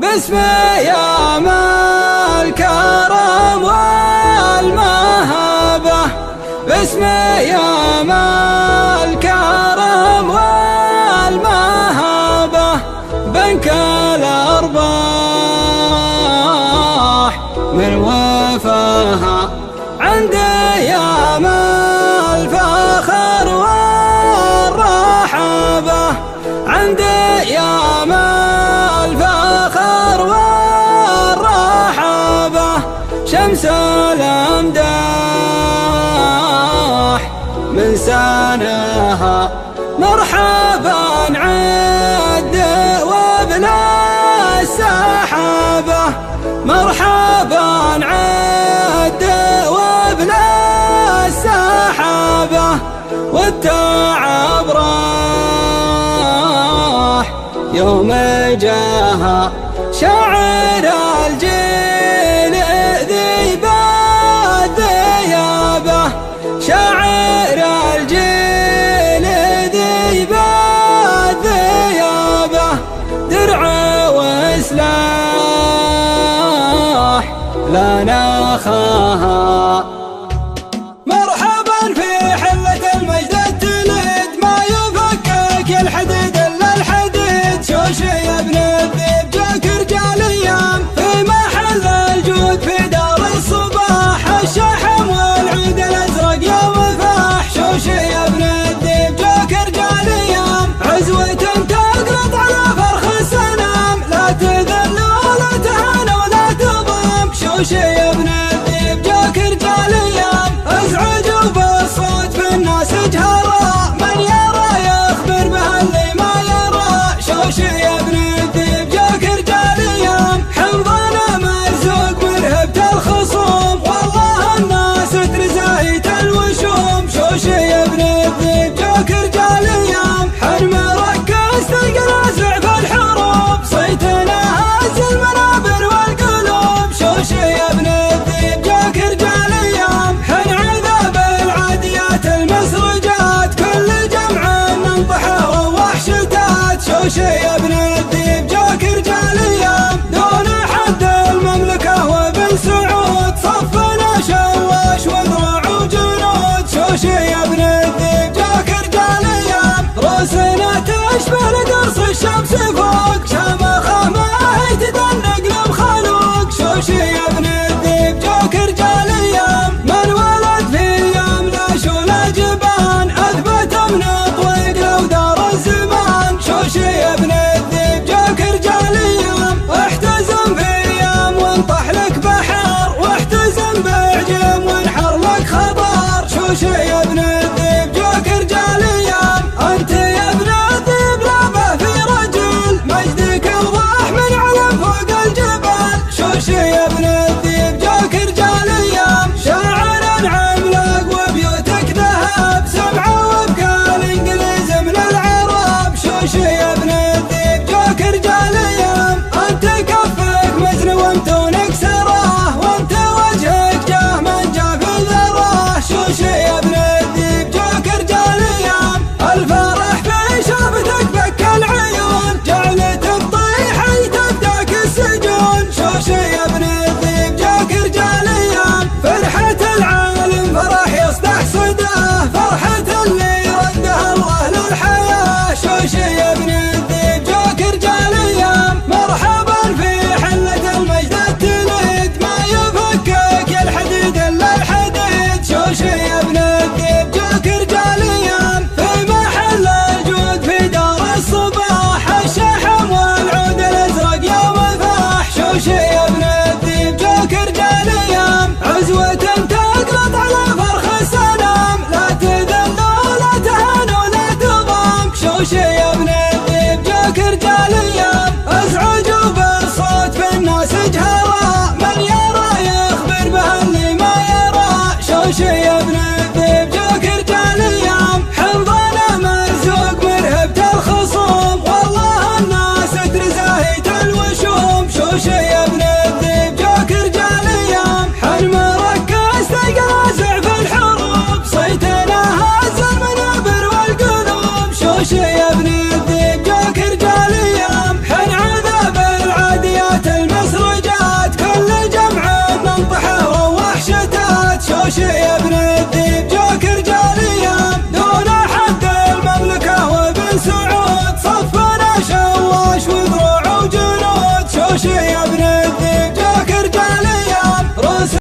باسم يوم الكرم والمهابة، باسم يوم الكرم والمهابة، بنك الأرباح من وفاها عند يوم الفخر والرحابة، عند يوم الفخر والرحابة، شمس الأمداح من سناها. مرحبا عد وابلا السحابة، مرحبا عد وابلا السحابة، والتعب راح يوم جاها. شاعر الجيل ذيب الذيابة، شاعر الجيل ذيب الذيابة، درع وسلاح لا نخاها. مرحبا في حلة المجد التلد، ما يفكك الحديد الا الحديد. شوشي يا ابن الذيب جاك رجال ايام، في محل الجود في دار الصباح، الشحم والعود الازرق يا وفاح. شوشي يا ابن الذيب جاك رجال ايام، عزوة تقرط على فرخ السنام، لا تذل ولا تهان ولا تضام. شوشي يا ابن الذيب جاك رجال ايام، ازعجوا بالصوت في الناس جهرا، من يرى يخبر به اللي ما يرى. شوشي يا ابن الذيب جاك رجال ايام، حمضنا مرزوق من هبة الخصوم، والله الناس ترزايت الوشوم. شوشي يا ابن الذيب جاك رجال ايام، حن مركز تلقى نازع في الحروب، صيتنا هز المنابر والقلوب. شوشي يا ابن الذيب جاك رجال ايام، حن عذاب العاديات المسرجات، كل جمع ننطحه ووحشتات. شوشي يا ابن الذيب جاك رجال ايام، دون حد المملكة وبن سعود، صفنا شواش وذروع وجنود. شوشي يا ابن الذيب جاك رجال ايام، روسنا تشبه لقرص الشمس فوق، شمخه ما هي تدنق لمخلوق. شوشي يا ابن الذيب جاك رجال ايام، من ولد في ايام لا شولا جبان، اثبت من طويق لو دار الزمان. شوشي يا ابن الذيب جاك رجال ايام، احتزم في ايام وانطح لك بحر، واحتزم بعجم وانحر لك خبر. شوشي يا ابن الذيب جاك رجال ايام، انت يا ابن الذيب لابه في رجل، مجدك اوضح من علم فوق الجبل. شوشي يا ابن الذيب جاك رجال ايام، شاعر عملاق وبيوتك ذهب، سبعه وابقى الانجليز من العرب. شوشي يا ابن الذيب جاك رجال ايام، انت كفك مزن ومتونك سراه، وانت وجهك جاه من جاه في ذراه. شوشي يا ابن الذيب جاك رجال ايام، الفرح في شابتك بك العيون، جعلت تطيح تفداك السجون. شوشي يا ابن الذيب جاك رجال ايام، فرحة العالم فرح يصدح صداه، فرحة اللي ردها الله للحياة. شوشي يا ابن الذيب جاك رجال ايام، مرحبا في حلة المجد التلد، ما يفكك الحديد الا الحديد. شوشي يا ابن الذيب جاك رجال ايام، في محل الجود في دار الصباح، الشحم والعود الازرق يا وفاح. شوشي يا ابن الذيب جاك رجال ايام، عزوة تقرط على فرخ السنام، لا تذل ولا تهان ولا تضام. شوشي يا ابن الذيب جاك رجال